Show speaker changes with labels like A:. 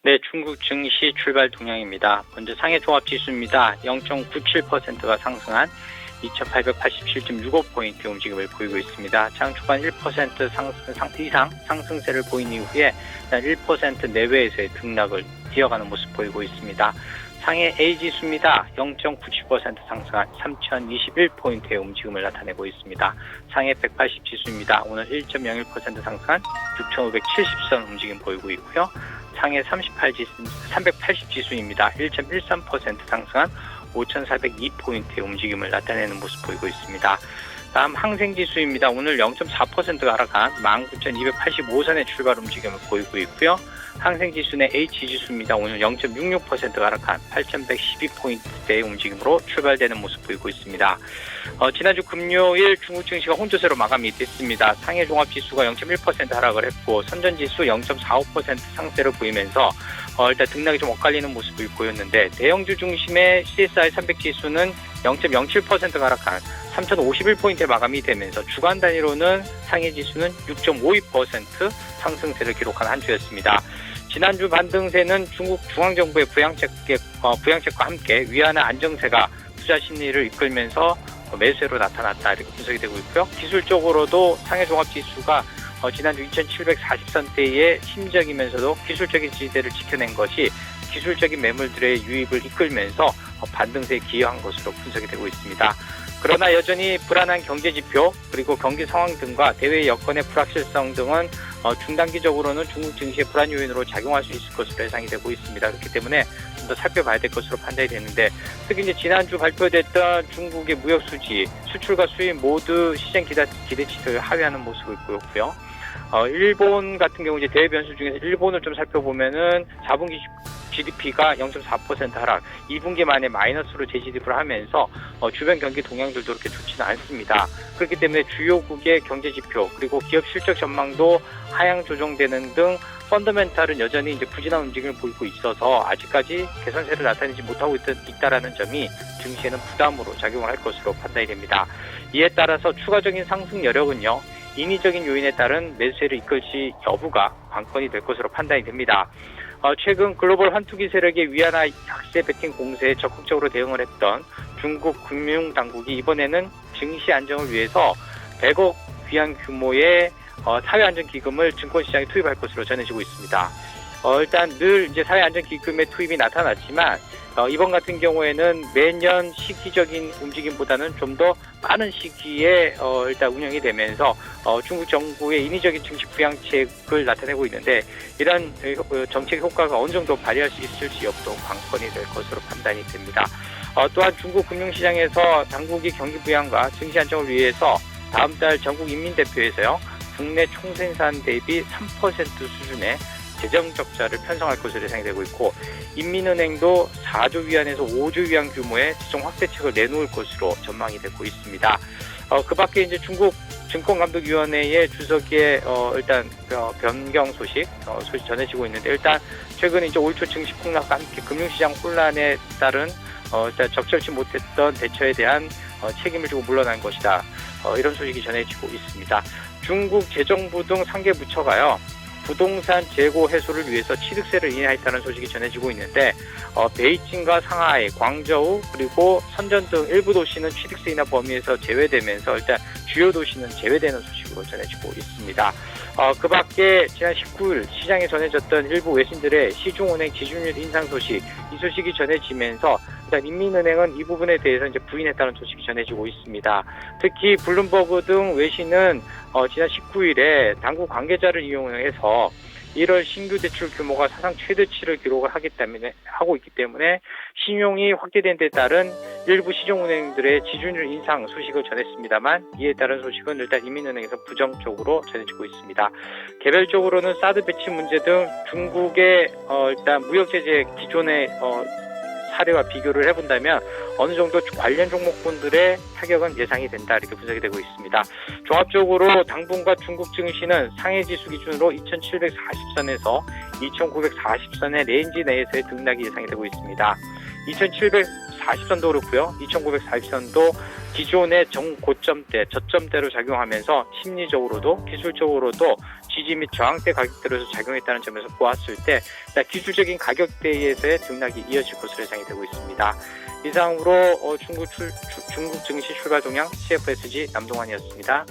A: 네, 중국 증시 출발 동향입니다. 먼저 상해 종합지수입니다. 0.97%가 상승한 2887.65포인트 움직임을 보이고 있습니다. 장 초반 1% 이상 상승세를 보인 이후에 1% 내외에서의 등락을 이어가는 모습 보이고 있습니다. 상해 A지수입니다. 0.97% 상승한 3021포인트의 움직임을 나타내고 있습니다. 상해 180지수입니다. 오늘 1.01% 상승한 6570선 움직임 보이고 있고요. 상해 380지수입니다. 1.13% 상승한 5402포인트의 움직임을 나타내는 모습 보이고 있습니다. 다음 항생지수입니다. 오늘 0.4%가 하락한 19,285선의 출발 움직임을 보이고 있고요. 항생지수 내 H지수입니다. 오늘 0.66%가 하락한 8,112포인트대의 움직임으로 출발되는 모습 보이고 있습니다. 지난주 금요일 중국 증시가 혼조세로 마감이 됐습니다. 상해 종합지수가 0.1% 하락을 했고 선전지수 0.45% 상세를 보이면서 일단 등락이 좀 엇갈리는 모습을 보였는데 대형주 중심의 CSI 300지수는 0.07%가 하락한 3,051포인트에 마감이 되면서 주간 단위로는 상해 지수는 6.52% 상승세를 기록한 한 주였습니다. 지난주 반등세는 중국 중앙정부의 부양책과 함께 위안화 안정세가 투자 심리를 이끌면서 매수세로 나타났다 이렇게 분석이 되고 있고요. 기술적으로도 상해 종합지수가 지난주 2,740선대의 심적이면서도 기술적인 지지대를 지켜낸 것이 기술적인 매물들의 유입을 이끌면서 반등세에 기여한 것으로 분석이 되고 있습니다. 그러나 여전히 불안한 경제지표 그리고 경기 상황 등과 대외 여건의 불확실성 등은 중단기적으로는 중국 증시의 불안 요인으로 작용할 수 있을 것으로 예상이 되고 있습니다. 그렇기 때문에 좀 더 살펴봐야 될 것으로 판단이 되는데 특히 이제 지난주 발표됐던 중국의 무역 수지, 수출과 수입 모두 시장 기대치를 하회하는 모습을 보였고요. 일본 같은 경우 이제 대외 변수 중에서 일본을 좀 살펴보면은 4분기 GDP가 0.4% 하락, 2분기 만에 마이너스로 재지급을 하면서 주변 경기 동향들도 그렇게 좋지는 않습니다. 그렇기 때문에 주요국의 경제 지표 그리고 기업 실적 전망도 하향 조정되는 등 펀더멘탈은 여전히 이제 부진한 움직임을 보이고 있어서 아직까지 개선세를 나타내지 못하고 있다라는 점이 증시에는 부담으로 작용을 할 것으로 판단이 됩니다. 이에 따라서 추가적인 상승 여력은요. 인위적인 요인에 따른 매수세를 이끌지 여부가 관건이 될 것으로 판단이 됩니다. 최근 글로벌 환투기 세력의 위안화 약세 베팅 공세에 적극적으로 대응을 했던 중국 금융당국이 이번에는 증시 안정을 위해서 100억 위안 규모의 사회안전기금을 증권시장에 투입할 것으로 전해지고 있습니다. 일단 늘 이제 사회안전기금의 투입이 나타났지만 이번 같은 경우에는 매년 시기적인 움직임보다는 좀 더 빠른 시기에 일단 운영이 되면서 중국 정부의 인위적인 증시 부양책을 나타내고 있는데 이런 정책 효과가 어느 정도 발휘할 수 있을지 여부도 관건이 될 것으로 판단이 됩니다. 또한 중국 금융시장에서 당국이 경기 부양과 증시 안정을 위해서 다음 달 전국 인민대표에서요 국내 총생산 대비 3% 수준의 재정 적자를 편성할 것으로 예상이 되고 있고 인민은행도 4조 위안에서 5조 위안 규모의 재정 확대책을 내놓을 것으로 전망이 되고 있습니다. 그 밖에 이제 중국 증권감독위원회의 주석의 일단 변경 소식 전해지고 있는데 일단 최근 이제 올 초 증시 폭락과 함께 금융시장 혼란에 따른 일단 적절치 못했던 대처에 대한 책임을 지고 물러난 것이다. 이런 소식이 전해지고 있습니다. 중국 재정부 등 상계 부처가요. 부동산 재고 해소를 위해서 취득세를 인하했다는 소식이 전해지고 있는데 베이징과 상하이, 광저우 그리고 선전 등 일부 도시는 취득세 인하 범위에서 제외되면서 일단 주요 도시는 제외되는 소식으로 전해지고 있습니다. 그 밖에 지난 19일 시장에 전해졌던 일부 외신들의 시중은행 지준율 인상 소식, 이 소식이 전해지면서 일단 인민은행은 이 부분에 대해서 이제 부인했다는 소식이 전해지고 있습니다. 특히 블룸버그 등 외신은 지난 19일에 당국 관계자를 이용해서 1월 신규 대출 규모가 사상 최대치를 기록을 하고 있기 때문에 신용이 확대된 데 따른 일부 시중은행들의 지준율 인상 소식을 전했습니다만 이에 따른 소식은 일단 인민은행에서 부정적으로 전해지고 있습니다. 개별적으로는 사드 배치 문제 등 중국의 일단 무역제재 기존의 사례와 비교를 해본다면 어느 정도 관련 종목군들의 타격은 예상이 된다 이렇게 분석이 되고 있습니다. 종합적으로 당분간 중국 증시는 상해지수 기준으로 2740선에서 2940선의 레인지 내에서의 등락이 예상이 되고 있습니다. 2740선도 그렇고요. 2940선도 기존의 정고점대, 저점대로 작용하면서 심리적으로도 기술적으로도 지지 및 저항대 가격대로서 작용했다는 점에서 보았을 때 기술적인 가격대에서의 등락이 이어질 것으로 예상이 되고 있습니다. 이상으로 중국 증시 출발 동향 CFSG 남동환이었습니다.